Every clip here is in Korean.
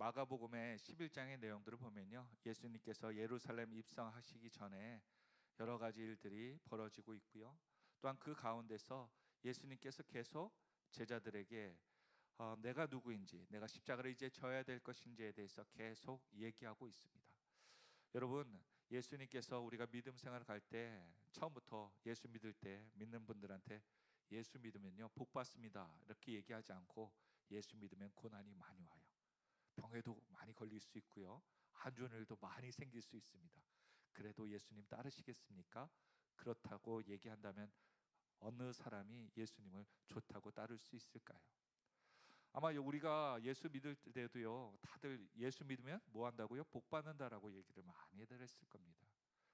마가복음의 11장의 내용들을 보면요, 예수님께서 예루살렘 입성하시기 전에 여러 가지 일들이 벌어지고 있고요. 또한 그 가운데서 예수님께서 계속 제자들에게 내가 누구인지, 내가 십자가를 이제 져야 될 것인지에 대해서 계속 얘기하고 있습니다. 여러분, 예수님께서 우리가 믿음 생활을 갈 때 처음부터 예수 믿을 때 믿는 분들한테 예수 믿으면요 복 받습니다 이렇게 얘기하지 않고, 예수 믿으면 고난이 많이 와요. 병에도 많이 걸릴 수 있고요, 안 좋은 일도 많이 생길 수 있습니다. 그래도 예수님 따르시겠습니까? 그렇다고 얘기한다면 어느 사람이 예수님을 좋다고 따를 수 있을까요? 아마 우리가 예수 믿을 때도요, 다들 예수 믿으면 뭐 한다고요? 복 받는다라고 얘기를 많이 들었을 겁니다.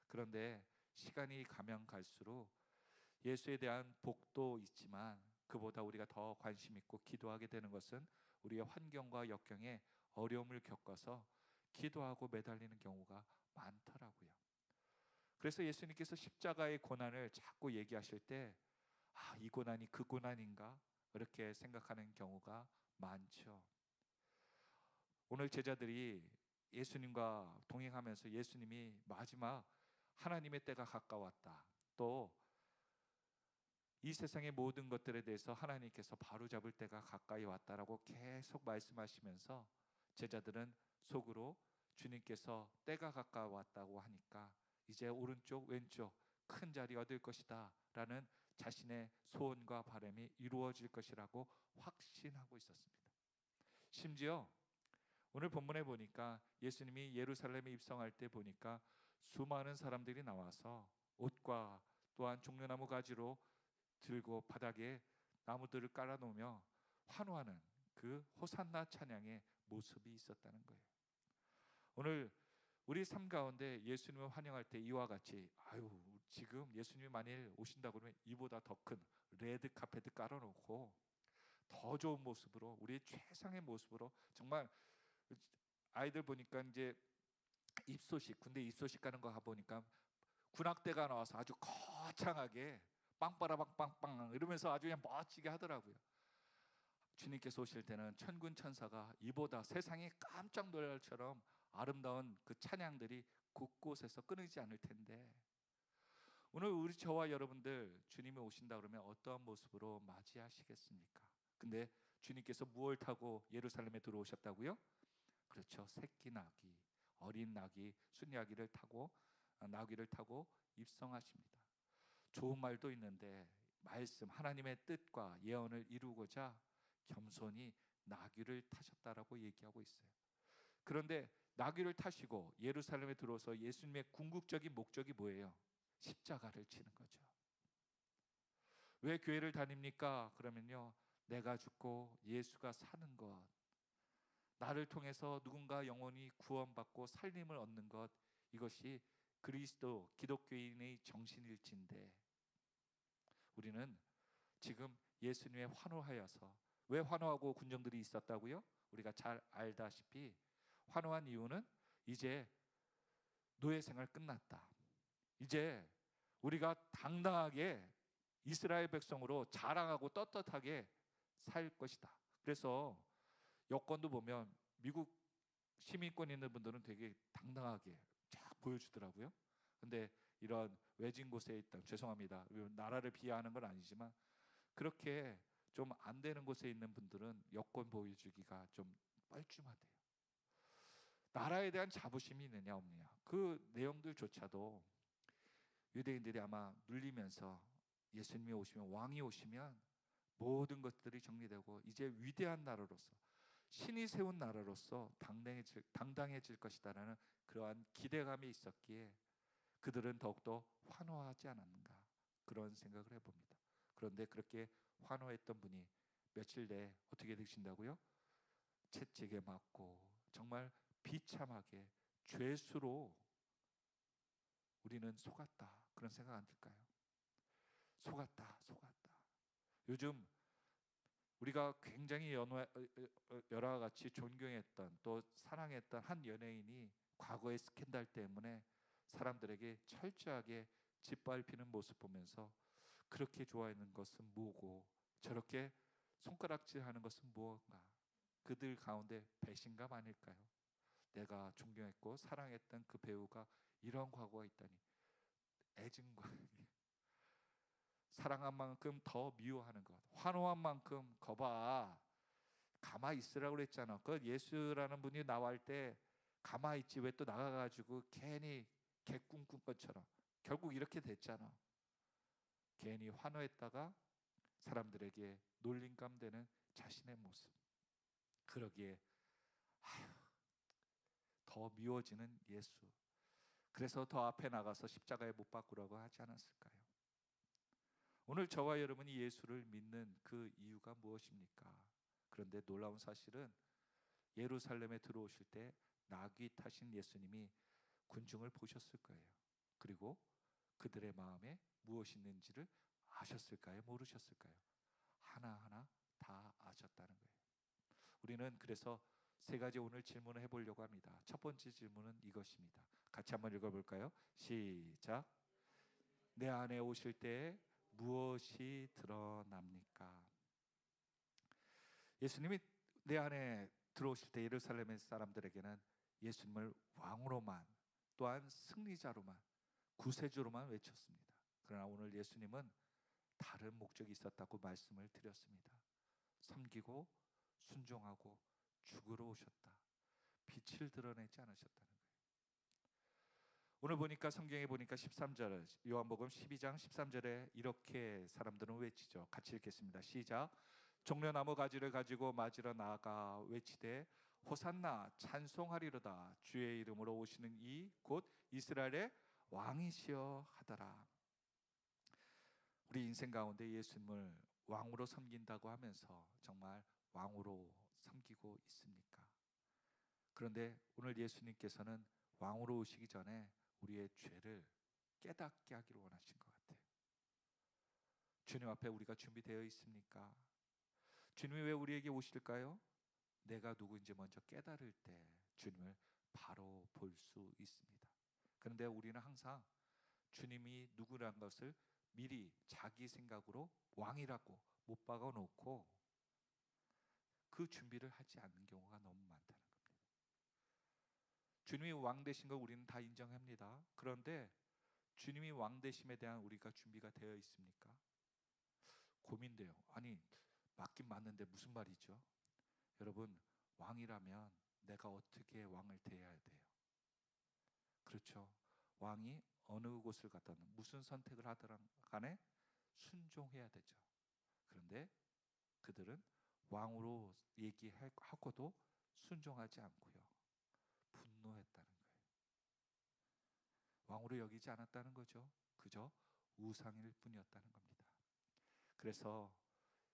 그런데 시간이 가면 갈수록 예수에 대한 복도 있지만, 그보다 우리가 더 관심 있고 기도하게 되는 것은 우리의 환경과 역경에 어려움을 겪어서 기도하고 매달리는 경우가 많더라고요. 그래서 예수님께서 십자가의 고난을 자꾸 얘기하실 때, 이 고난이 그 고난인가? 이렇게 생각하는 경우가 많죠. 오늘 제자들이 예수님과 동행하면서 예수님이 마지막 하나님의 때가 가까웠다, 또 이 세상의 모든 것들에 대해서 하나님께서 바로잡을 때가 가까이 왔다라고 계속 말씀하시면서, 제자들은 속으로 주님께서 때가 가까웠다고 하니까 이제 오른쪽 왼쪽 큰 자리 얻을 것이다 라는 자신의 소원과 바람이 이루어질 것이라고 확신하고 있었습니다. 심지어 오늘 본문에 보니까 예수님이 예루살렘에 입성할 때 보니까 수많은 사람들이 나와서 옷과 또한 종려나무 가지로 들고 바닥에 나무들을 깔아놓으며 환호하는 그 호산나 찬양의 모습이 있었다는 거예요. 오늘 우리 삶 가운데 예수님을 환영할 때 이와 같이, 지금 예수님이 만일 오신다 그러면 이보다 더 큰 레드 카펫을 깔아놓고 더 좋은 모습으로, 우리의 최상의 모습으로, 정말 아이들 보니까 이제 군대 입소식 가는 거 가보니까 군악대가 나와서 아주 거창하게 빵빠라빵빵빵 이러면서 아주 그냥 멋지게 하더라고요. 주님께서 오실 때는 천군 천사가 이보다 세상이 깜짝 놀랄 처럼 아름다운 그 찬양들이 곳곳에서 끊이지 않을 텐데, 오늘 우리 저와 여러분들 주님이 오신다 그러면 어떠한 모습으로 맞이하시겠습니까? 근데 주님께서 무엇을 타고 예루살렘에 들어오셨다고요? 그렇죠, 새끼 나귀, 어린 나귀, 순야귀를 타고, 나귀를 타고 입성하십니다. 좋은 말도 있는데, 말씀 하나님의 뜻과 예언을 이루고자 겸손히 나귀를 타셨다라고 얘기하고 있어요. 그런데 나귀를 타시고 예루살렘에 들어서 예수님의 궁극적인 목적이 뭐예요? 십자가를 치는 거죠. 왜 교회를 다닙니까? 그러면요, 내가 죽고 예수가 사는 것, 나를 통해서 누군가 영혼이 구원받고 살림을 얻는 것, 이것이 그리스도 기독교인의 정신일지인데, 우리는 지금 예수님의 환호하여서, 왜 환호하고 군정들이 있었다고요? 우리가 잘 알다시피 환호한 이유는 이제 노예 생활 끝났다, 이제 우리가 당당하게 이스라엘 백성으로 자랑하고 떳떳하게 살 것이다. 그래서 여권도 보면 미국 시민권 있는 분들은 되게 당당하게 쫙 보여주더라고요. 근데 이런 외진 곳에 있던, 죄송합니다, 나라를 비하하는 건 아니지만 그렇게 좀 안 되는 곳에 있는 분들은 여권 보여주기가 좀 뻘쭘하대요. 나라에 대한 자부심이 있느냐 없느냐, 그 내용들조차도 유대인들이 아마 눌리면서, 예수님이 오시면, 왕이 오시면 모든 것들이 정리되고 이제 위대한 나라로서, 신이 세운 나라로서 당당해질 것이다라는 그러한 기대감이 있었기에 그들은 더욱더 환호하지 않았는가, 그런 생각을 해봅니다. 그런데 그렇게 환호했던 분이 며칠 내에 어떻게 되신다고요? 채찍에 맞고 정말 비참하게 죄수로 우리는 속았다, 그런 생각 안 들까요? 속았다. 요즘 우리가 굉장히 여러 같이 존경했던, 또 사랑했던 한 연예인이 과거의 스캔들 때문에 사람들에게 철저하게 짓밟히는 모습 보면서, 그렇게 좋아하는 것은 뭐고 저렇게 손가락질하는 것은 무엇인가, 그들 가운데 배신감 아닐까요? 내가 존경했고 사랑했던 그 배우가 이런 과거가 있다니, 애증과 사랑한 만큼 더 미워하는 것, 환호한 만큼 거봐 가만히 있으라고 그랬잖아. 그 예수라는 분이 나갈 때 가만히 있지 왜 또 나가가지고 괜히 개꿈꾼 것처럼 결국 이렇게 됐잖아. 괜히 환호했다가 사람들에게 놀림감 되는 자신의 모습. 그러기에 더 미워지는 예수. 그래서 더 앞에 나가서 십자가에 못 박으라고 하지 않았을까요? 오늘 저와 여러분이 예수를 믿는 그 이유가 무엇입니까? 그런데 놀라운 사실은 예루살렘에 들어오실 때 나귀 타신 예수님이 군중을 보셨을 거예요. 그리고 그들의 마음에 무엇이 있는지를 아셨을까요? 모르셨을까요? 하나하나 다 아셨다는 거예요. 우리는 그래서 세 가지 오늘 질문을 해보려고 합니다. 첫 번째 질문은 이것입니다. 같이 한번 읽어볼까요? 시작. 내 안에 오실 때 무엇이 드러납니까? 예수님이 내 안에 들어오실 때 예루살렘의 사람들에게는 예수님을 왕으로만, 또한 승리자로만, 구세주로만 외쳤습니다. 그러나 오늘 예수님은 다른 목적이 있었다고 말씀을 드렸습니다. 섬기고 순종하고 죽으러 오셨다. 빛을 드러내지 않으셨다는 거예요. 오늘 보니까 성경에 보니까 13절, 요한복음 12장 13절에 이렇게 사람들은 외치죠. 같이 읽겠습니다. 시작. 종려나무 가지를 가지고 맞으러 나아가 외치되 호산나 찬송하리로다. 주의 이름으로 오시는 이 곧 이스라엘의 왕이시여 하더라. 우리 인생 가운데 예수님을 왕으로 섬긴다고 하면서 정말 왕으로 섬기고 있습니까? 그런데 오늘 예수님께서는 왕으로 오시기 전에 우리의 죄를 깨닫게 하기를 원하신 것 같아요. 주님 앞에 우리가 준비되어 있습니까? 주님이 왜 우리에게 오실까요? 내가 누구인지 먼저 깨달을 때 주님을 바로 볼 수 있습니다. 그런데 우리는 항상 주님이 누구란 것을 미리 자기 생각으로 왕이라고 못 박아 놓고 그 준비를 하지 않는 경우가 너무 많다는 겁니다. 주님이 왕 되신 걸 우리는 다 인정합니다. 그런데 주님이 왕 되심에 대한 우리가 준비가 되어 있습니까? 고민돼요. 아니 맞긴 맞는데 무슨 말이죠? 여러분, 왕이라면 내가 어떻게 왕을 대해야 돼요? 그렇죠. 왕이 어느 곳을 가든 무슨 선택을 하더라 간에 순종해야 되죠. 그런데 그들은 왕으로 얘기하고도 순종하지 않고요, 분노했다는 거예요. 왕으로 여기지 않았다는 거죠. 그저 우상일 뿐이었다는 겁니다. 그래서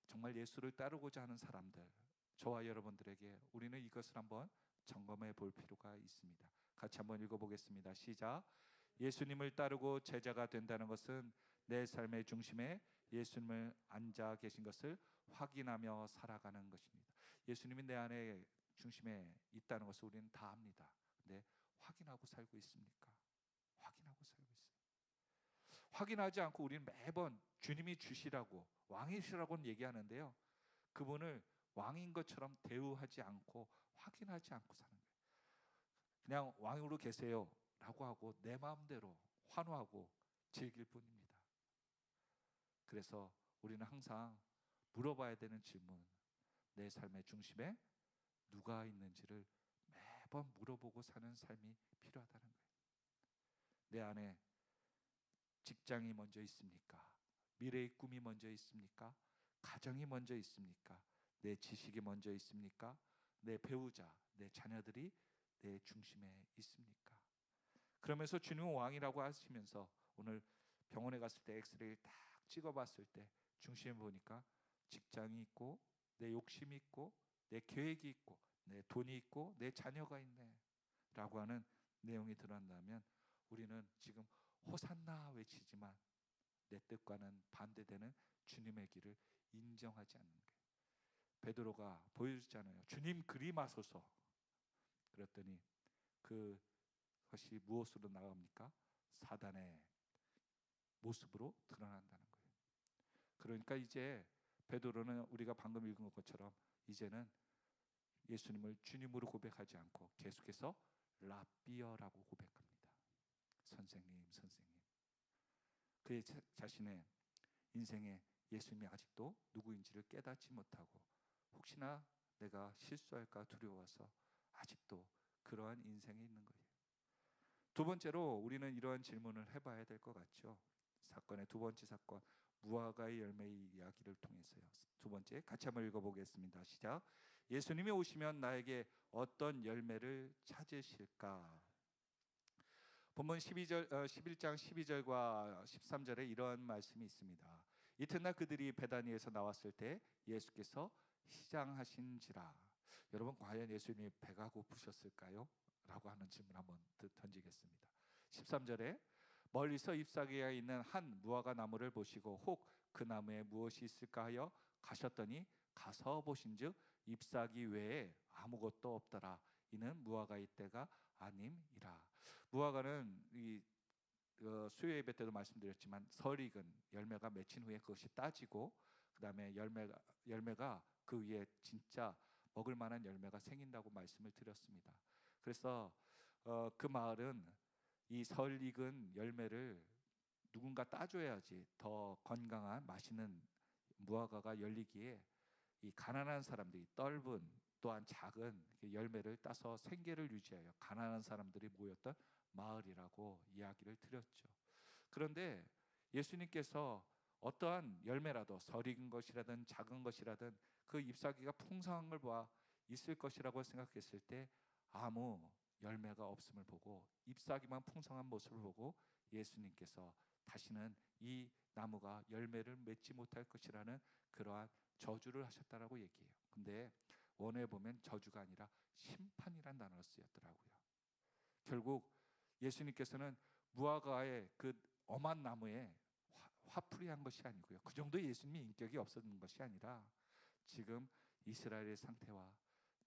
정말 예수를 따르고자 하는 사람들, 저와 여러분들에게 우리는 이것을 한번 점검해 볼 필요가 있습니다. 같이 한번 읽어보겠습니다. 시작. 예수님을 따르고 제자가 된다는 것은 내 삶의 중심에 예수님을 앉아 계신 것을 확인하며 살아가는 것입니다. 예수님이 내 안에 중심에 있다는 것을 우리는 다 압니다. 근데 확인하고 살고 있습니까? 확인하고 살고 있어요. 확인하지 않고 우리는 매번 주님이 주시라고 왕이시라고는 얘기하는데요, 그분을 왕인 것처럼 대우하지 않고 확인하지 않고 사는 거예요. 그냥 왕으로 계세요 라고 하고 내 마음대로 환호하고 즐길 뿐입니다. 그래서 우리는 항상 물어봐야 되는 질문, 내 삶의 중심에 누가 있는지를 매번 물어보고 사는 삶이 필요하다는 거예요. 내 안에 직장이 먼저 있습니까? 미래의 꿈이 먼저 있습니까? 가정이 먼저 있습니까? 내 지식이 먼저 있습니까? 내 배우자, 내 자녀들이 내 중심에 있습니까? 그러면서 주님은 왕이라고 하시면서 오늘 병원에 갔을 때 엑스레이를 딱 찍어봤을 때 중심에 보니까 직장이 있고 내 욕심이 있고 내 계획이 있고 내 돈이 있고 내 자녀가 있네 라고 하는 내용이 드러난다면 우리는 지금 호산나 외치지만 내 뜻과는 반대되는 주님의 길을 인정하지 않는 거예요. 베드로가 보여주잖아요. 주님 그림하소서. 그랬더니 그것이 무엇으로 나갑니까? 사단의 모습으로 드러난다는 거예요. 그러니까 이제 베드로는 우리가 방금 읽은 것처럼 이제는 예수님을 주님으로 고백하지 않고 계속해서 라비어라고 고백합니다. 선생님, 선생님. 그의 자신의 인생에 예수님이 아직도 누구인지를 깨닫지 못하고 혹시나 내가 실수할까 두려워서 아직도 그러한 인생에 있는 거예요. 두 번째로 우리는 이러한 질문을 해봐야 될 것 같죠. 사건의 두 번째 사건, 무화과의 열매의 이야기를 통해서요. 두 번째 같이 한번 읽어보겠습니다. 시작. 예수님이 오시면 나에게 어떤 열매를 찾으실까? 본문 11장 12절과 13절에 이러한 말씀이 있습니다. 이튿날 그들이 베다니에서 나왔을 때 예수께서 시장하신지라. 여러분, 과연 예수님이 배가 고프셨을까요? 라고 하는 질문 한번 던지겠습니다. 13절에 멀리서 잎사귀가 있는 한 무화과 나무를 보시고 혹 그 나무에 무엇이 있을까 하여 가셨더니 가서 보신즉 잎사귀 외에 아무것도 없더라. 이는 무화과의 때가 아님이라. 무화과는 이 수요 예배 때도 말씀드렸지만 설익은 열매가 맺힌 후에 그것이 따지고 그 다음에 열매가 그 위에 진짜 먹을 만한 열매가 생긴다고 말씀을 드렸습니다. 그래서 그 마을은 이 설익은 열매를 누군가 따줘야지 더 건강한 맛있는 무화과가 열리기에 이 가난한 사람들이 떫은 또한 작은 열매를 따서 생계를 유지하여 가난한 사람들이 모였던 마을이라고 이야기를 드렸죠. 그런데 예수님께서 어떠한 열매라도 설익은 것이라든 작은 것이라든 그 잎사귀가 풍성한 걸 보아 있을 것이라고 생각했을 때 아무 열매가 없음을 보고 잎사귀만 풍성한 모습을 보고 예수님께서 다시는 이 나무가 열매를 맺지 못할 것이라는 그러한 저주를 하셨다라고 얘기해요. 근데 원어에 보면 저주가 아니라 심판이란 단어가 쓰였더라고요. 결국 예수님께서는 무화과의 그 엄한 나무에 화풀이한 것이 아니고요. 그 정도 예수님이 인격이 없었던 것이 아니라 지금 이스라엘의 상태와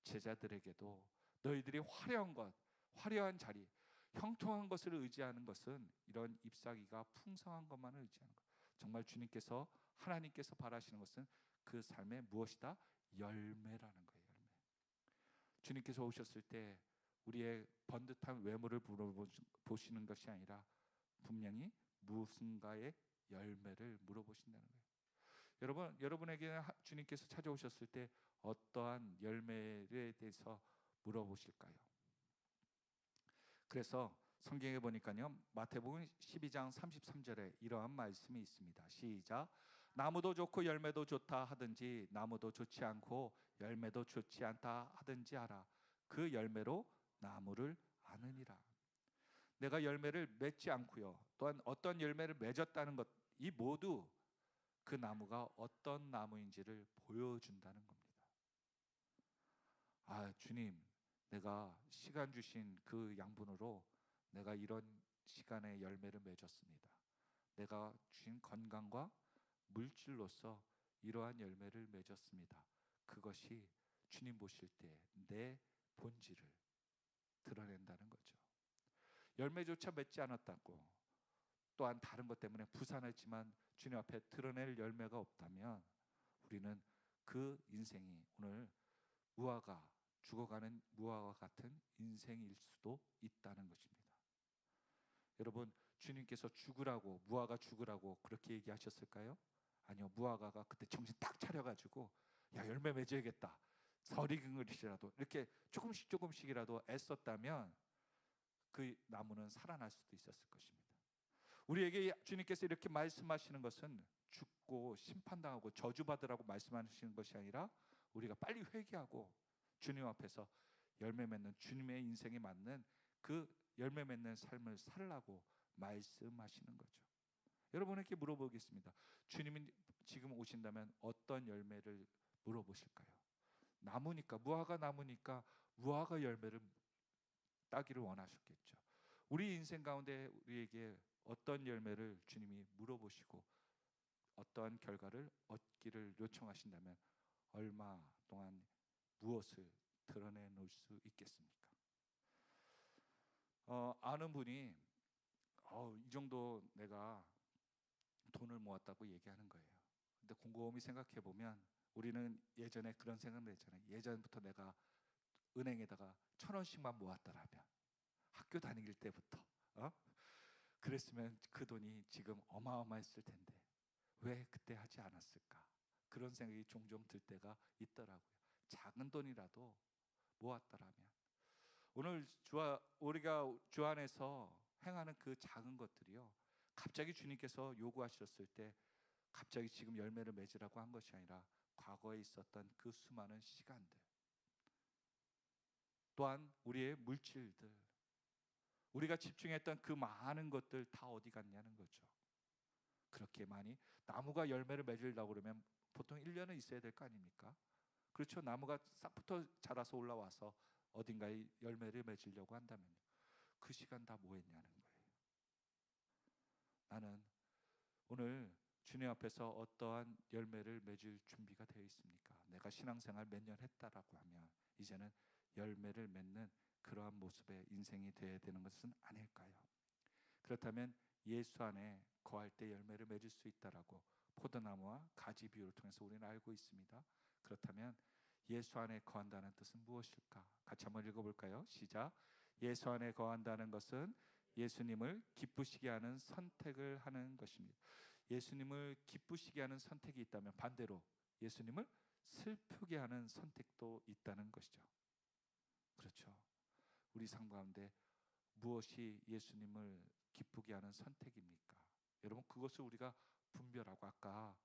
제자들에게도 너희들이 화려한 것, 화려한 자리, 형통한 것을 의지하는 것은 이런 잎사귀가 풍성한 것만을 의지하는 것. 정말 주님께서 하나님께서 바라시는 것은 그 삶의 무엇이다? 열매라는 거예요. 열매. 주님께서 오셨을 때 우리의 번듯한 외모를 물어보시는 것이 아니라 분명히 무슨가의 열매를 물어보신다는 거예요. 여러분에게 주님께서 찾아오셨을 때 어떠한 열매에 대해서 물어보실까요? 그래서 성경에 보니까요, 마태복음 12장 33절에 이러한 말씀이 있습니다. 시작. 나무도 좋고 열매도 좋다 하든지 나무도 좋지 않고 열매도 좋지 않다 하든지 하라. 그 열매로 나무를 아느니라. 내가 열매를 맺지 않고요, 또한 어떤 열매를 맺었다는 것, 이 모두 그 나무가 어떤 나무인지를 보여준다는 겁니다. 아, 주님, 내가 시간 주신 그 양분으로 내가 이런 시간에 열매를 맺었습니다. 내가 주신 건강과 물질로서 이러한 열매를 맺었습니다. 그것이 주님 보실 때 내 본질을 드러낸다는 거죠. 열매조차 맺지 않았다고 또한 다른 것 때문에 부산했지만 주님 앞에 드러낼 열매가 없다면 우리는 그 인생이 오늘 무화과, 죽어가는 무화과 같은 인생일 수도 있다는 것입니다. 여러분, 주님께서 죽으라고, 무화과 죽으라고 그렇게 얘기하셨을까요? 아니요. 무화과가 그때 정신 딱 차려가지고 야, 열매 맺어야겠다, 설익은 것이라도 이렇게 조금씩이라도 애썼다면 그 나무는 살아날 수도 있었을 것입니다. 우리에게 주님께서 이렇게 말씀하시는 것은 죽고 심판당하고 저주받으라고 말씀하시는 것이 아니라 우리가 빨리 회개하고 주님 앞에서 열매 맺는, 주님의 인생에 맞는 그 열매 맺는 삶을 살라고 말씀하시는 거죠. 여러분에게 물어보겠습니다. 주님이 지금 오신다면 어떤 열매를 물어보실까요? 나무니까, 무화과 나무니까 무화과 열매를 따기를 원하셨겠죠. 우리 인생 가운데 우리에게 어떤 열매를 주님이 물어보시고 어떠한 결과를 얻기를 요청하신다면 얼마 동안 무엇을 드러내 놓을 수 있겠습니까? 아는 분이 이 정도 내가 돈을 모았다고 얘기하는 거예요. 근데 곰곰이 생각해 보면 우리는 예전에 그런 생각을 했잖아요. 예전부터 내가 은행에다가 1,000원씩만 모았더라면, 학교 다닐 때부터 그랬으면 그 돈이 지금 어마어마했을 텐데 왜 그때 하지 않았을까? 그런 생각이 종종 들 때가 있더라고요. 작은 돈이라도 모았더라면. 오늘 우리가 주 안에서 행하는 그 작은 것들이요, 갑자기 주님께서 요구하셨을 때 갑자기 지금 열매를 맺으라고 한 것이 아니라 과거에 있었던 그 수많은 시간들, 또한 우리의 물질들, 우리가 집중했던 그 많은 것들 다 어디 갔냐는 거죠. 그렇게 많이, 나무가 열매를 맺으려고 그러면 보통 1년은 있어야 될 거 아닙니까? 그렇죠. 나무가 싹부터 자라서 올라와서 어딘가에 열매를 맺으려고 한다면 그 시간 다 뭐 했냐는 거예요. 나는 오늘 주님 앞에서 어떠한 열매를 맺을 준비가 되어 있습니까? 내가 신앙생활 몇 년 했다라고 하면 이제는 열매를 맺는 그러한 모습의 인생이 되어야 되는 것은 아닐까요? 그렇다면 예수 안에 거할 때 열매를 맺을 수 있다라고 포도나무와 가지 비유를 통해서 우리는 알고 있습니다. 그렇다면 예수 안에 거한다는 뜻은 무엇일까? 같이 한번 읽어볼까요? 시작. 예수 안에 거한다는 것은 예수님을 기쁘시게 하는 선택을 하는 것입니다. 예수님을 기쁘시게 하는 선택이 있다면 반대로 예수님을 슬프게 하는 선택도 있다는 것이죠. 그렇죠. 우리 삶 가운데 무엇이 예수님을 기쁘게 하는 선택입니까? 여러분, 그것을 우리가 분별하고 아까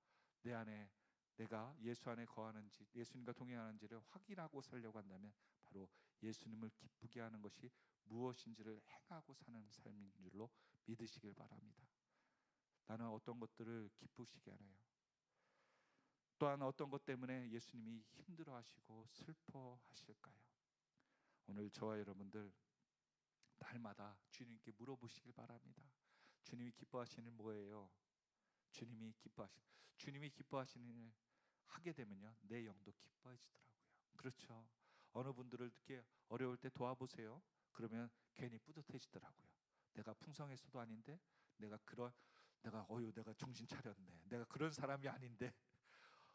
내 안에 내가 예수 안에 거하는지 예수님과 동행하는지를 확인하고 살려고 한다면 바로 예수님을 기쁘게 하는 것이 무엇인지를 행하고 사는 삶인 줄로 믿으시길 바랍니다. 나는 어떤 것들을 기쁘시게 하나요? 또한 어떤 것 때문에 예수님이 힘들어하시고 슬퍼하실까요? 오늘 저와 여러분들 날마다 주님께 물어보시길 바랍니다. 주님이 기뻐하시는 뭐예요? 주님이 기뻐하시는 일 하게 되면요, 내 영도 기뻐해지더라고요. 그렇죠. 어느 분들을 이렇게 어려울 때 도와보세요. 그러면 괜히 뿌듯해지더라고요. 내가 풍성해서도 아닌데 내가 정신 차렸네. 내가 그런 사람이 아닌데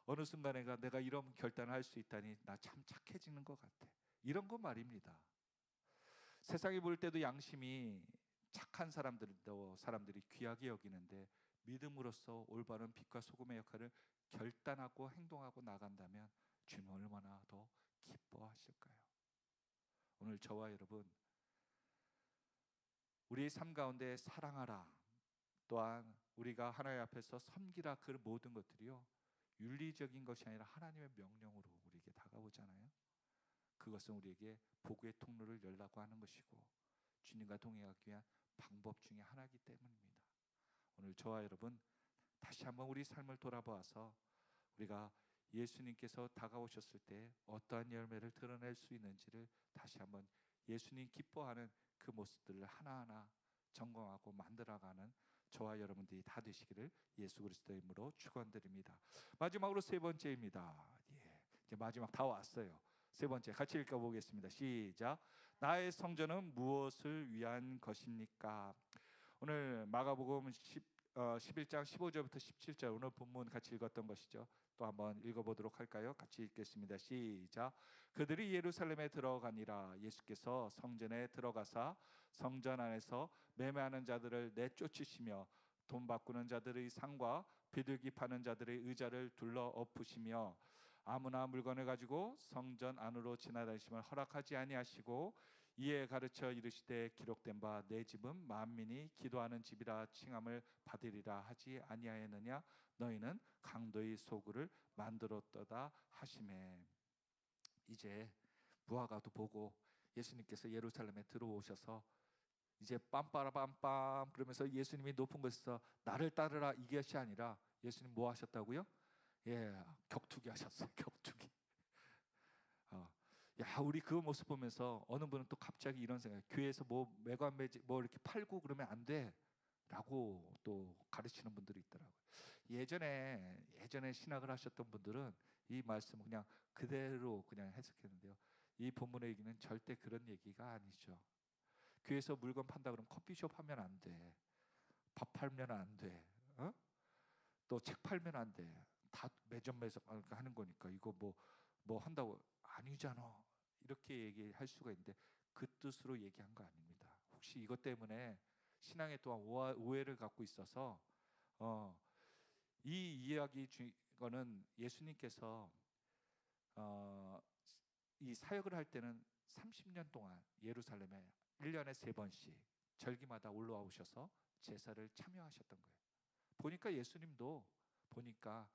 어느 순간에 내가 이런 결단을 할 수 있다니 나 참 착해지는 것 같아. 이런 거 말입니다. 세상이 볼 때도 양심이 착한 사람들이 귀하게 여기는데 믿음으로써 올바른 빛과 소금의 역할을 결단하고 행동하고 나간다면 주님 얼마나 더 기뻐하실까요? 오늘 저와 여러분, 우리의 삶 가운데 사랑하라, 또한 우리가 하나님 앞에서 섬기라, 그 모든 것들이요, 윤리적인 것이 아니라 하나님의 명령으로 우리에게 다가오잖아요. 그것은 우리에게 복의 통로를 열라고 하는 것이고 주님과 동행하기 위한 방법 중에 하나이기 때문입니다. 오늘 저와 여러분 다시 한번 우리 삶을 돌아보아서 우리가 예수님께서 다가오셨을 때 어떠한 열매를 드러낼 수 있는지를 다시 한번 예수님 기뻐하는 그 모습들을 하나하나 점검하고 만들어가는 저와 여러분들이 다 되시기를 예수 그리스도의 이름으로 축원드립니다. 마지막으로 세 번째입니다. 이제 마지막 다 왔어요. 세 번째 같이 읽어보겠습니다. 시작. 나의 성전은 무엇을 위한 것입니까? 오늘 마가복음 11장 15절부터 17절 오늘 본문 같이 읽었던 것이죠. 또 한번 읽어보도록 할까요? 같이 읽겠습니다. 시작. 그들이 예루살렘에 들어가니라. 예수께서 성전에 들어가사 성전 안에서 매매하는 자들을 내쫓으시며 돈 바꾸는 자들의 상과 비둘기 파는 자들의 의자를 둘러 엎으시며 아무나 물건을 가지고 성전 안으로 지나다니심을 허락하지 아니하시고 이에 가르쳐 이르시되 기록된 바 내 집은 만민이 기도하는 집이라 칭함을 받으리라 하지 아니하였느냐? 너희는 강도의 소굴을 만들었도다 하시매. 이제 무화과도 보고 예수님께서 예루살렘에 들어오셔서 이제 빰빠라빰빰 그러면서 예수님이 높은 곳에서 나를 따르라 이것이 아니라 예수님 뭐 하셨다고요? 격투기 하셨어요. 격투기. 우리 그 모습 보면서 어느 분은 또 갑자기 이런 생각, 교회에서 뭐 매관 매지 뭐 이렇게 팔고 그러면 안 돼라고 또 가르치는 분들이 있더라고요. 예전에 신학을 하셨던 분들은 이 말씀을 그냥 그대로 그냥 해석했는데요. 이 본문의 얘기는 절대 그런 얘기가 아니죠. 교회에서 물건 판다 그러면 커피숍 하면 안 돼. 밥 팔면 안 돼. 또 책 팔면 안 돼. 다 매점 하는 거니까 이거 뭐 한다고 아니잖아. 이렇게 얘기할 수가 있는데 그 뜻으로 얘기한 거 아닙니다. 혹시 이것 때문에 신앙에 또한 오해를 갖고 있어서 이 이야기 거는 예수님께서 이 사역을 할 때는 30년 동안 예루살렘에 1년에 3번씩 절기마다 올라오셔서 제사를 참여하셨던 거예요. 보니까 예수님도 보니까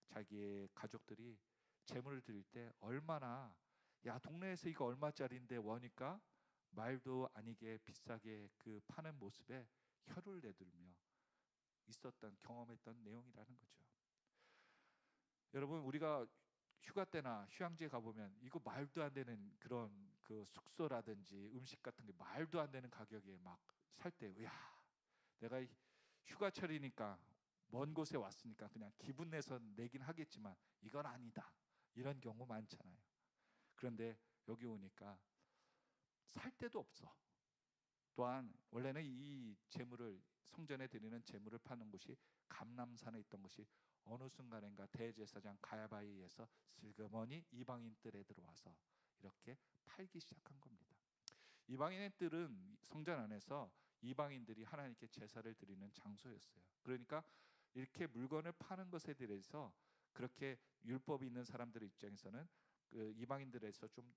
자기의 가족들이 제물을 드릴 때 얼마나 야 동네에서 이거 얼마짜리인데 원이까 말도 아니게 비싸게 그 파는 모습에 혀를 내들며 있었던 경험했던 내용이라는 거죠. 여러분 우리가 휴가 때나 휴양지에 가보면 이거 말도 안 되는 그런 그 숙소라든지 음식 같은 게 말도 안 되는 가격에 막 살 때 야 내가 휴가철이니까 먼 곳에 왔으니까 그냥 기분 내서 내긴 하겠지만 이건 아니다 이런 경우 많잖아요. 그런데 여기 오니까 살 데도 없어. 또한 원래는 이 제물을 성전에 드리는 제물을 파는 곳이 감람산에 있던 것이 어느 순간인가 대제사장 가야바에 의해서 슬그머니 이방인들에 들어와서 이렇게 팔기 시작한 겁니다. 이방인들은 성전 안에서 이방인들이 하나님께 제사를 드리는 장소였어요. 그러니까 이렇게 물건을 파는 것에 대해서 그렇게 율법이 있는 사람들의 입장에서는 그 이방인들에서 좀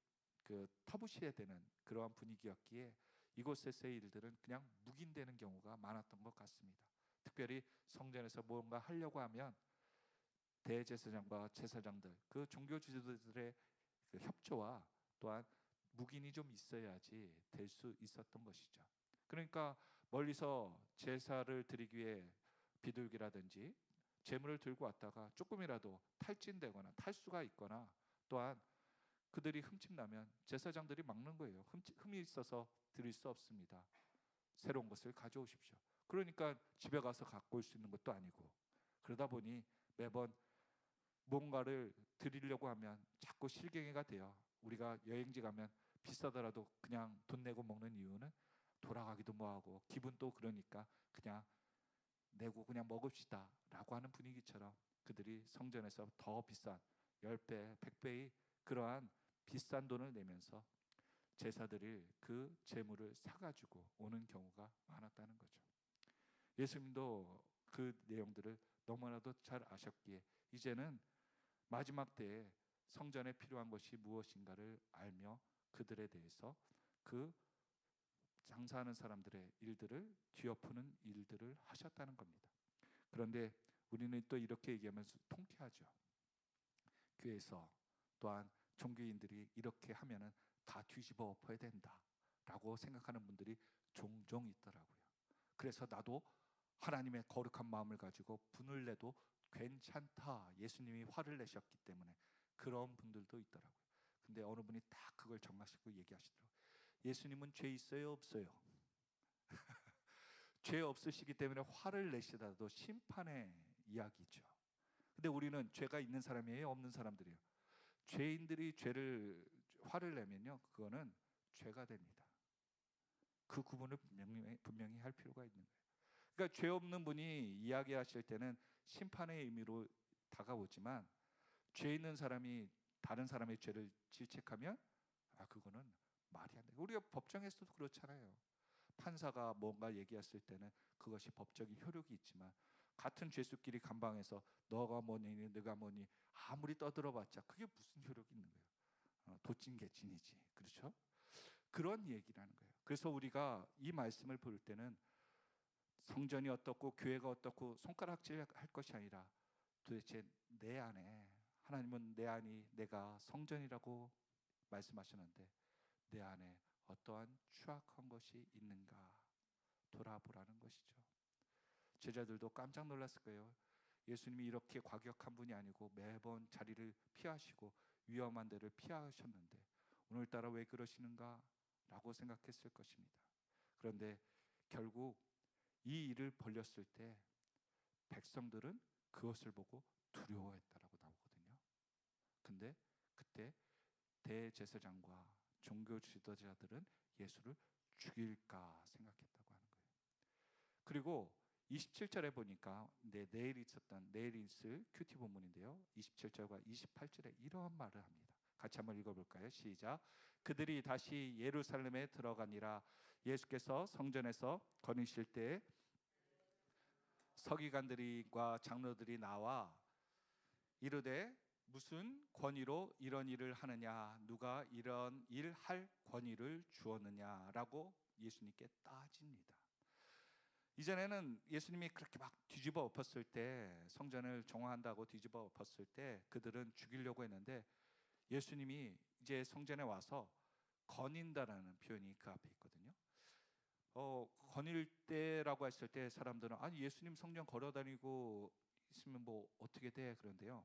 그 터부시해야 되는 그러한 분위기였기에 이곳에서의 일들은 그냥 묵인되는 경우가 많았던 것 같습니다. 특별히 성전에서 뭔가 하려고 하면 대제사장과 제사장들 그 종교 지도자들의 그 협조와 또한 묵인이 좀 있어야지 될 수 있었던 것이죠. 그러니까 멀리서 제사를 드리기 위해 비둘기라든지 제물을 들고 왔다가 조금이라도 탈진되거나 탈수가 있거나 또한 그들이 흠집나면 제사장들이 막는 거예요. 흠이 있어서 드릴 수 없습니다. 새로운 것을 가져오십시오. 그러니까 집에 가서 갖고 올 수 있는 것도 아니고 그러다 보니 매번 뭔가를 드리려고 하면 자꾸 실갱이가 돼요. 우리가 여행지 가면 비싸더라도 그냥 돈 내고 먹는 이유는 돌아가기도 뭐하고 기분도 그러니까 그냥 내고 그냥 먹읍시다 라고 하는 분위기처럼 그들이 성전에서 더 비싼 10배, 100배의 그러한 비싼 돈을 내면서 제사드릴 그 제물을 사가지고 오는 경우가 많았다는 거죠. 예수님도 그 내용들을 너무나도 잘 아셨기에 이제는 마지막 때에 성전에 필요한 것이 무엇인가를 알며 그들에 대해서 그 장사하는 사람들의 일들을 뒤엎는 일들을 하셨다는 겁니다. 그런데 우리는 또 이렇게 얘기하면서 통쾌하죠. 교회에서 또한 종교인들이 이렇게 하면은 다 뒤집어 엎어야 된다라고 생각하는 분들이 종종 있더라고요. 그래서 나도 하나님의 거룩한 마음을 가지고 분을 내도 괜찮다. 예수님이 화를 내셨기 때문에 그런 분들도 있더라고요. 근데 어느 분이 딱 그걸 정하시고 얘기하시더라고요. 예수님은 죄 있어요, 없어요? 죄 없으시기 때문에 화를 내시더라도 심판의 이야기죠. 근데 우리는 죄가 있는 사람이에요, 없는 사람들이에요? 죄인들이 화를 내면요, 그거는 죄가 됩니다. 그 구분을 분명히 할 필요가 있는 거예요. 그러니까 죄 없는 분이 이야기하실 때는 심판의 의미로 다가오지만 죄 있는 사람이 다른 사람의 죄를 질책하면 그거는 말이 안 돼요. 우리가 법정에서도 그렇잖아요. 판사가 뭔가 얘기했을 때는 그것이 법적인 효력이 있지만 같은 죄수끼리 감방에서 너가 뭐니 네가 뭐니 아무리 떠들어봤자 그게 무슨 효력이 있는 거예요. 도찐개찐이지. 그렇죠? 그런 얘기라는 거예요. 그래서 우리가 이 말씀을 볼 때는 성전이 어떻고 교회가 어떻고 손가락질 할 것이 아니라 도대체 내 안에 하나님은 내 안이 내가 성전이라고 말씀하셨는데 내 안에 어떠한 추악한 것이 있는가 돌아보라는 것이죠. 제자들도 깜짝 놀랐을 거예요. 예수님이 이렇게 과격한 분이 아니고 매번 자리를 피하시고 위험한 데를 피하셨는데 오늘따라 왜 그러시는가 라고 생각했을 것입니다. 그런데 결국 이 일을 벌렸을 때 백성들은 그것을 보고 두려워했다라고 나오거든요. 근데 그때 대제사장과 종교 지도자들은 예수를 죽일까 생각했다고 하는 거예요. 그리고 27절에 보니까 내일 있을 큐티 본문인데요. 27절과 28절에 이러한 말을 합니다. 같이 한번 읽어볼까요? 시작. 그들이 다시 예루살렘에 들어가니라. 예수께서 성전에서 거니실 때 서기관들과 장로들이 나와 이르되 무슨 권위로 이런 일을 하느냐, 누가 이런 일 할 권위를 주었느냐라고 예수님께 따집니다. 이전에는 예수님이 그렇게 막 뒤집어 엎었을 때, 성전을 정화한다고 뒤집어 엎었을 때 그들은 죽이려고 했는데, 예수님이 이제 성전에 와서 거닌다라는 표현이 그 앞에 있거든요. 거닐 때라고 했을 때 사람들은 아니 예수님 성전 걸어다니고 있으면 뭐 어떻게 돼? 그런데요,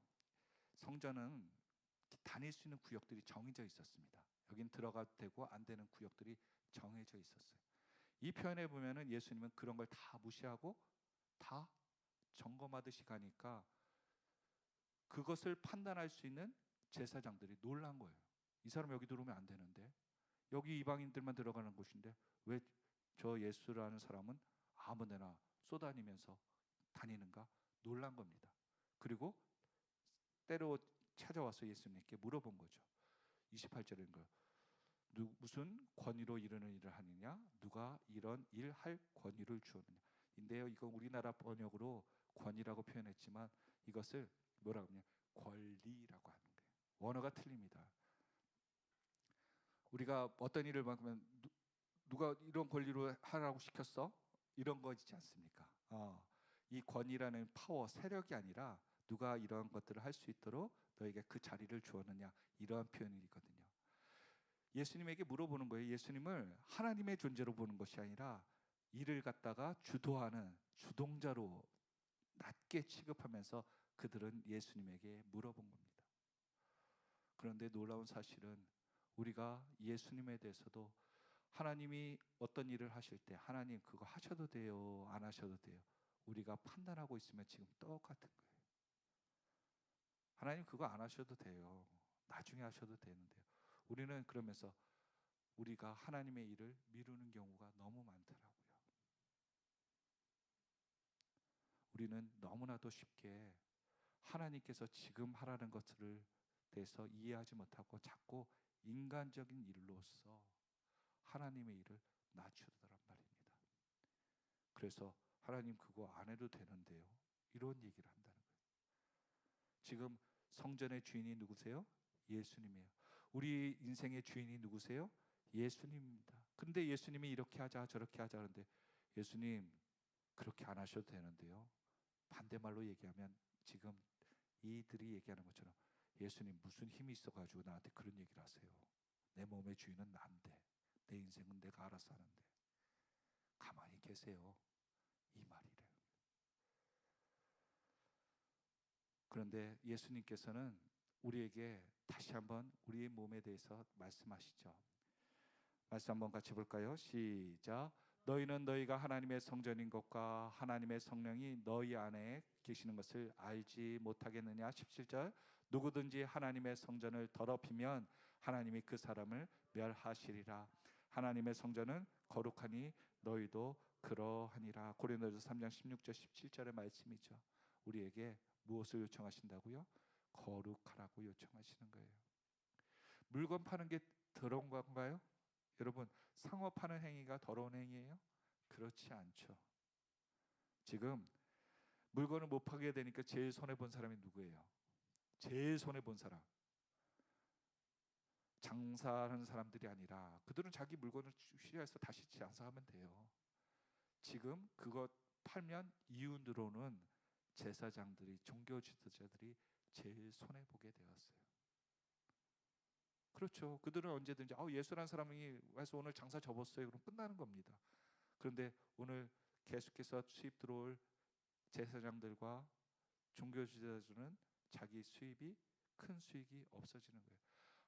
성전은 다닐 수 있는 구역들이 정해져 있었습니다. 여긴 들어가도 되고 안 되는 구역들이 정해져 있었어요. 이 표현에 보면은 예수님은 그런 걸 다 무시하고 다 점검하듯이 가니까 그것을 판단할 수 있는 제사장들이 놀란 거예요. 이 사람 여기 들어오면 안 되는데, 여기 이방인들만 들어가는 곳인데 왜 저 예수라는 사람은 아무데나 쏘다니면서 다니는가 놀란 겁니다. 그리고 때로 찾아와서 예수님께 물어본 거죠. 28절인 거예요. 무슨 권위로 이러는 일을 하느냐, 누가 이런 일 할 권위를 주었느냐. 인데요, 이거 우리나라 번역으로 권위라고 표현했지만 이것을 뭐라고 하냐, 권리라고 하는 거예요. 원어가 틀립니다. 우리가 어떤 일을 막으면 누가 이런 권리로 하라고 시켰어? 이런 거지 않습니까? 이 권위라는 파워, 세력이 아니라 누가 이런 것들을 할 수 있도록 너에게 그 자리를 주었느냐, 이러한 표현이거든요. 예수님에게 물어보는 거예요. 예수님을 하나님의 존재로 보는 것이 아니라 이를 갖다가 주도하는 주동자로 낮게 취급하면서 그들은 예수님에게 물어본 겁니다. 그런데 놀라운 사실은 우리가 예수님에 대해서도 하나님이 어떤 일을 하실 때 하나님 그거 하셔도 돼요, 안 하셔도 돼요, 우리가 판단하고 있으면 지금 똑같은 거예요. 하나님 그거 안 하셔도 돼요, 나중에 하셔도 되는데요. 우리는 그러면서 우리가 하나님의 일을 미루는 경우가 너무 많더라고요. 우리는 너무나도 쉽게 하나님께서 지금 하라는 것들을 대해서 이해하지 못하고 자꾸 인간적인 일로서 하나님의 일을 낮추더란 말입니다. 그래서 하나님 그거 안 해도 되는데요, 이런 얘기를 한다는 거예요. 지금 성전의 주인이 누구세요? 예수님이에요. 우리 인생의 주인이 누구세요? 예수님입니다. 근데 예수님이 이렇게 하자 저렇게 하자 하는데 예수님 그렇게 안 하셔도 되는데요. 반대말로 얘기하면 지금 이들이 얘기하는 것처럼 예수님 무슨 힘이 있어가지고 나한테 그런 얘기를 하세요. 내 몸의 주인은 난데, 내 인생은 내가 알아서 하는데 가만히 계세요, 이 말이래요. 그런데 예수님께서는 우리에게 다시 한번 우리의 몸에 대해서 말씀하시죠. 말씀 한번 같이 볼까요? 시작. 너희는 너희가 하나님의 성전인 것과 하나님의 성령이 너희 안에 계시는 것을 알지 못하겠느냐. 17절. 누구든지 하나님의 성전을 더럽히면 하나님이 그 사람을 멸하시리라. 하나님의 성전은 거룩하니 너희도 그러하니라. 고린도전서 3장 16절 17절의 말씀이죠. 우리에게 무엇을 요청하신다고요? 거룩하라고 요청하시는 거예요. 물건 파는 게 더러운 건가요? 여러분, 상업하는 행위가 더러운 행위예요? 그렇지 않죠. 지금 물건을 못 파게 되니까 제일 손해 본 사람이 누구예요? 제일 손해 본 사람, 장사하는 사람들이 아니라 그들은 자기 물건을 취해서 다시 장사하면 돼요. 지금 그것 팔면 이윤 들어오는 제사장들이, 종교 지도자들이 제일 손해 보게 되었어요. 그렇죠. 그들은 언제든지 예수라는 사람이 와서 오늘 장사 접었어요, 그럼 끝나는 겁니다. 그런데 오늘 계속해서 수입 들어올 제사장들과 종교 지도자들은 자기 수입이, 큰 수익이 없어지는 거예요.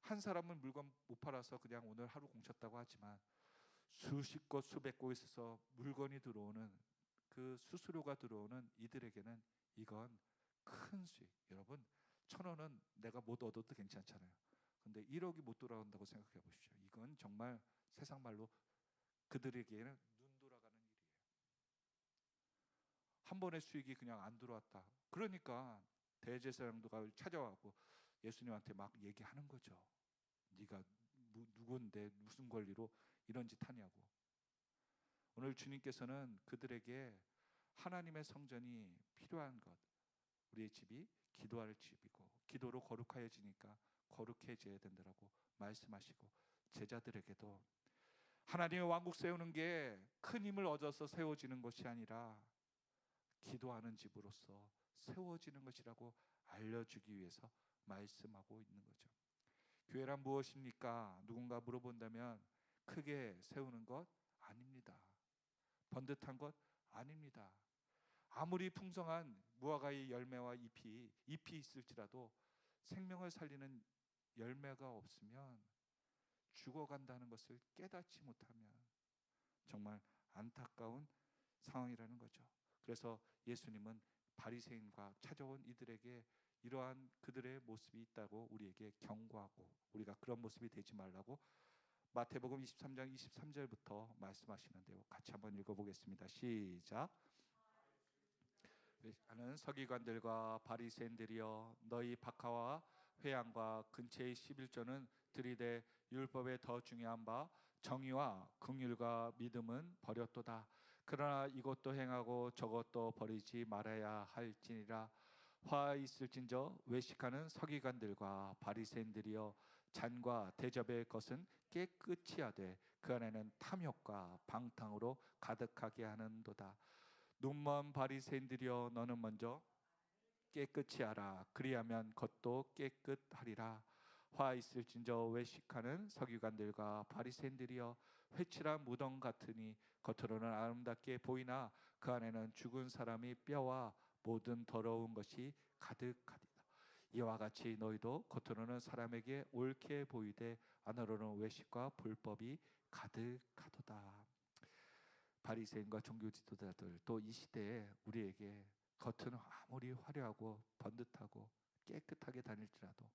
한 사람은 물건 못 팔아서 그냥 오늘 하루 공쳤다고 하지만 수십 곳 수백 곳에서 물건이 들어오는, 그 수수료가 들어오는 이들에게는 이건 큰 수익. 여러분, 1,000원은 내가 못 얻어도 괜찮잖아요. 근데 1억이 못 돌아온다고 생각해 보십시오. 이건 정말 세상 말로 그들에게는 눈 돌아가는 일이에요. 한 번의 수익이 그냥 안 들어왔다. 그러니까 대제사장도가 찾아와고 예수님한테 막 얘기하는 거죠. 네가 누군데 무슨 권리로 이런 짓 하냐고. 오늘 주님께서는 그들에게 하나님의 성전이 필요한 것, 우리의 집이 기도할 집이고 기도로 거룩하여지니까 거룩해져야 된다라고 말씀하시고, 제자들에게도 하나님의 왕국 세우는 게 큰 힘을 얻어서 세워지는 것이 아니라 기도하는 집으로서 세워지는 것이라고 알려주기 위해서 말씀하고 있는 거죠. 교회란 무엇입니까? 누군가 물어본다면 크게 세우는 것 아닙니다. 번듯한 것 아닙니다. 아무리 풍성한 무화과의 열매와 잎이 있을지라도 생명을 살리는 열매가 없으면 죽어간다는 것을 깨닫지 못하면 정말 안타까운 상황이라는 거죠. 그래서 예수님은 바리새인과 찾아온 이들에게 이러한 그들의 모습이 있다고 우리에게 경고하고, 우리가 그런 모습이 되지 말라고 마태복음 23장 23절부터 말씀하시는데요. 같이 한번 읽어보겠습니다. 시작. 하는 서기관들과 바리새인들이여, 너희 박하와 회양과 근처의 11조는 들이대 율법에 더 중요한 바 정의와 긍휼과 믿음은 버렸도다. 그러나 이것도 행하고 저것도 버리지 말아야 할지니라. 화 있을진저 외식하는 서기관들과 바리새인들이여, 잔과 대접의 것은 깨끗이 하되 그 안에는 탐욕과 방탕으로 가득하게 하는도다. 눈먼 바리새인들이여, 너는 먼저 깨끗이 하라. 그리하면 겉도 깨끗하리라. 화 있을진저 외식하는 서기관들과 바리새인들이여, 회칠한 무덤 같으니 겉으로는 아름답게 보이나 그 안에는 죽은 사람의 뼈와 모든 더러운 것이 가득하리라. 이와 같이 너희도 겉으로는 사람에게 옳게 보이되 안으로는 외식과 불법이 가득하도다. 바리새인과 종교 지도자들, 또 이 시대에 우리에게 겉은 아무리 화려하고 번듯하고 깨끗하게 다닐지라도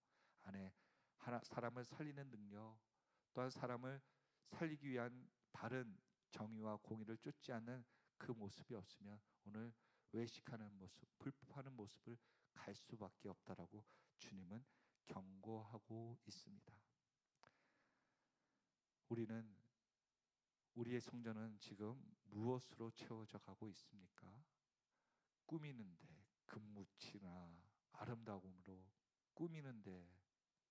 안에 사람을 살리는 능력, 또한 사람을 살리기 위한 바른 정의와 공의를 쫓지 않는 그 모습이 없으면 오늘 외식하는 모습, 불법하는 모습을 갈 수밖에 없다라고 주님은 경고하고 있습니다. 우리의 성전은 지금 무엇으로 채워져 가고 있습니까? 꾸미는데 금묻이나 아름다움으로 꾸미는데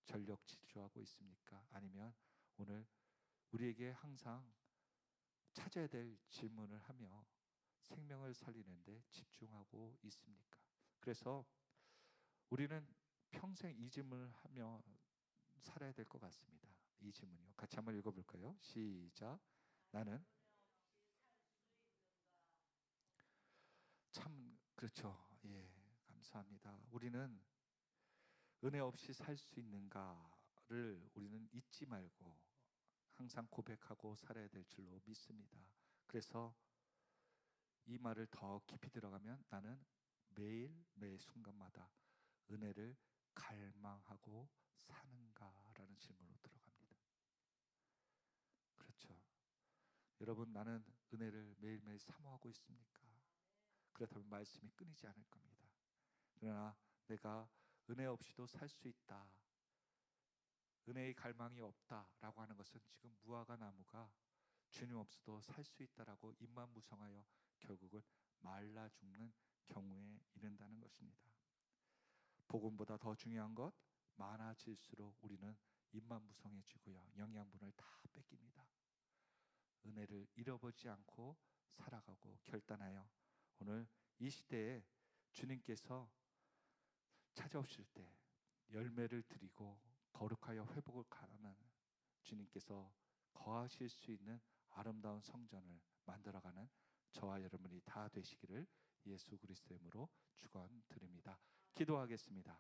전력 질주하고 있습니까? 아니면 오늘 우리에게 항상 찾아야 될 질문을 하며 생명을 살리는데 집중하고 있습니까? 그래서 우리는 평생 이 질문을 하며 살아야 될 것 같습니다. 이 질문이요. 같이 한번 읽어볼까요? 시작. 나는 참 그렇죠. 예, 감사합니다. 우리는 은혜 없이 살 수 있는가를 우리는 잊지 말고 항상 고백하고 살아야 될 줄로 믿습니다. 그래서 이 말을 더 깊이 들어가면 나는 매일 매 순간마다 은혜를 갈망하고 사는가라는 질문으로 들어갑니다. 그렇죠. 여러분, 나는 은혜를 매일매일 사모하고 있습니까? 그렇다면 말씀이 끊이지 않을 겁니다. 그러나 내가 은혜 없이도 살 수 있다, 은혜의 갈망이 없다라고 하는 것은 지금 무화과 나무가 주님 없이도 살 수 있다라고 입만 무성하여 결국은 말라 죽는 경우에 이른다는 것입니다. 복음보다 더 중요한 것 많아질수록 우리는 입만 무성해지고요, 영양분을 다 뺏깁니다. 은혜를 잃어버리지 않고 살아가고 결단하여 오늘 이 시대에 주님께서 찾아오실 때 열매를 드리고 거룩하여 회복을 가는 주님께서 거하실 수 있는 아름다운 성전을 만들어가는 저와 여러분이 다 되시기를 예수 그리스도의 이름으로 축원드립니다. 기도하겠습니다.